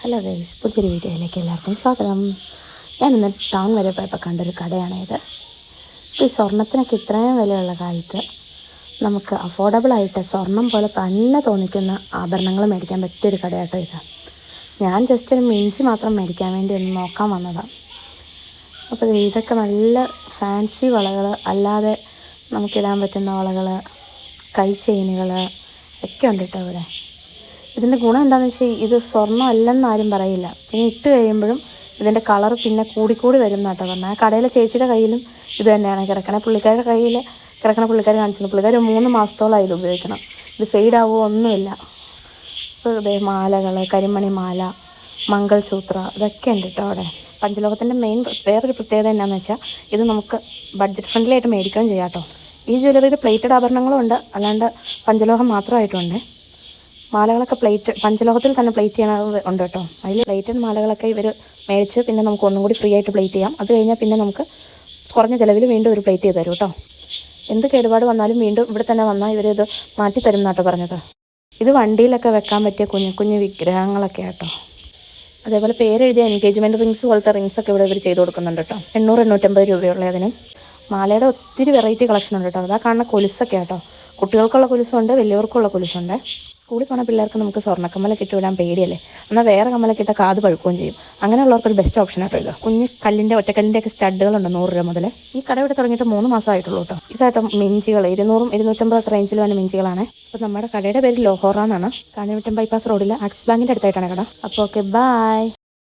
Hello guys, പുതിയൊരു വീഡിയോയിലേക്ക് എല്ലാവർക്കും സ്വാഗതം. ഞാനിന്ന് ടൗൺ വരെ പോയപ്പോൾ കണ്ടൊരു കടയാണിത്. ഈ സ്വർണ്ണത്തിനൊക്കെ ഇത്രയും വിലയുള്ള കാലത്ത് നമുക്ക് അഫോർഡബിളായിട്ട് സ്വർണം പോലെ തന്നെ തോന്നിക്കുന്ന ആഭരണങ്ങൾ മേടിക്കാൻ പറ്റിയൊരു കടയാട്ടോ ഇത്. ഞാൻ ജസ്റ്റ് ഒരു മിഞ്ചി മാത്രം മേടിക്കാൻ വേണ്ടി ഒന്ന് നോക്കാൻ വന്നതാണ്. അപ്പോൾ ഇതൊക്കെ നല്ല ഫാൻസി വളകൾ, അല്ലാതെ നമുക്കിടാൻ പറ്റുന്ന വളകൾ, കൈ ചെയിനുകൾ ഒക്കെ ഉണ്ട് കേട്ടോ ഇവിടെ. ഇതിൻ്റെ ഗുണം എന്താണെന്ന് വെച്ചാൽ ഇത് സ്വർണ്ണം അല്ലെന്ന് ആരും പറയില്ല. പിന്നെ ഇട്ട് കഴിയുമ്പോഴും ഇതിൻ്റെ കളർ പിന്നെ കൂടിക്കൂടി വരും എന്നാട്ടോ പറഞ്ഞത്. ആ കടയിലെ ചേച്ചിയുടെ കയ്യിലും ഇത് തന്നെയാണ് കിടക്കണത്. പുള്ളിക്കാരുടെ കയ്യിൽ കിടക്കണ പുള്ളിക്കാർ കാണിച്ചിട്ടുണ്ട്. പുള്ളിക്കാർ 3 മാസത്തോളമായി ഇത് ഉപയോഗിക്കണം. ഇത് ഫെയ്ഡ് ആവുമോ ഒന്നുമില്ല. ഇപ്പോൾ ഇതേ മാലകൾ, കരിമണി മാല, മംഗൾസൂത്ര ഇതൊക്കെ ഉണ്ട് കേട്ടോ അവിടെ. പഞ്ചലോഹത്തിൻ്റെ മെയിൻ വേറൊരു പ്രത്യേകത എന്നാന്ന് വെച്ചാൽ ഇത് നമുക്ക് ബഡ്ജറ്റ് ഫ്രണ്ട്ലി ആയിട്ട് മേടിക്കുകയും ചെയ്യാം കേട്ടോ. ഈ ജ്വല്ലറിയിൽ പ്ലേറ്റഡ് ആഭരണങ്ങളും ഉണ്ട്, അല്ലാണ്ട് പഞ്ചലോഹം മാത്രമായിട്ടുണ്ട്. മാലകളൊക്കെ പഞ്ചലോഹത്തിൽ തന്നെ പ്ലേറ്റ് ചെയ്യണത് ഉണ്ട് കേട്ടോ. അതിൽ പ്ലേറ്റഡ് മാലകളൊക്കെ ഇവർ മേടിച്ച് പിന്നെ നമുക്ക് ഒന്നും കൂടി ഫ്രീ ആയിട്ട് പ്ലേറ്റ് ചെയ്യാം. അത് കഴിഞ്ഞാൽ പിന്നെ നമുക്ക് കുറഞ്ഞ ചിലവിൽ വീണ്ടും ഒരു പ്ലേറ്റ് ചെയ്ത് തരും കേട്ടോ. എന്ത് കേടുപാട് വന്നാലും വീണ്ടും ഇവിടെ തന്നെ വന്നാൽ ഇവരിത് മാറ്റി തരും എന്നാട്ടോ പറഞ്ഞത്. ഇത് വണ്ടിയിലൊക്കെ വെക്കാൻ പറ്റിയ കുഞ്ഞു കുഞ്ഞു വിഗ്രഹങ്ങളൊക്കെ കേട്ടോ. അതേപോലെ പേരെഴുതിയ എൻഗേജ്മെൻറ്റ് റിങ്സ് പോലത്തെ റിങ്സൊക്കെ ഇവിടെ ഇവർ ചെയ്ത് കൊടുക്കുന്നുണ്ട് കേട്ടോ. 800-850 രൂപയുള്ള അതിനും. മാലയുടെ ഒത്തിരി വെറൈറ്റി കളക്ഷൻ ഉണ്ട് കേട്ടോ. അതാ കാണുന്ന കൊലുസൊക്കെ കേട്ടോ. കുട്ടികൾക്കുള്ള കൊലുസുണ്ട്, വലിയവർക്കുള്ള കൊലുസുണ്ട്. സ്കൂളിൽ പോകുന്ന പിള്ളേർക്ക് നമുക്ക് സ്വർണ്ണക്കമ്മലൊക്കെ ഇട്ട് വിടാൻ പേടിയല്ലേ, എന്നാൽ വേറെ കമ്മലൊക്കെ ഇട്ടാൽ കാത് പഴുക്കുകയും ചെയ്യും. അങ്ങനെയുള്ളവർക്കൊരു ബെസ്റ്റ് ഓപ്ഷൻ ആട്ടോ ഇത്. കുഞ്ഞ് ഒറ്റക്കല്ലിൻ്റെ ഒക്കെ സ്റ്റഡുകളുണ്ട് 100 രൂപ മുതൽ. ഈ കട ഇവിടെ തുടങ്ങിയിട്ട് 3 മാസമായിട്ടുള്ളൂ കേട്ടോ. ഇതാട്ടോ മിഞ്ചികൾ 200-250 റേഞ്ചിൽ വന്ന മിഞ്ചികളാണ്. അപ്പോൾ നമ്മുടെ കടയുടെ പേര് ലോഹോറ എന്നാണ്. കാഞ്ഞിരമറ്റം ബൈപ്പാസ് റോഡിൽ ആക്സിസ് ബാങ്കിൻ്റെ അടുത്തായിട്ടാണ് കട. അപ്പോൾ ഓക്കെ, ബൈ.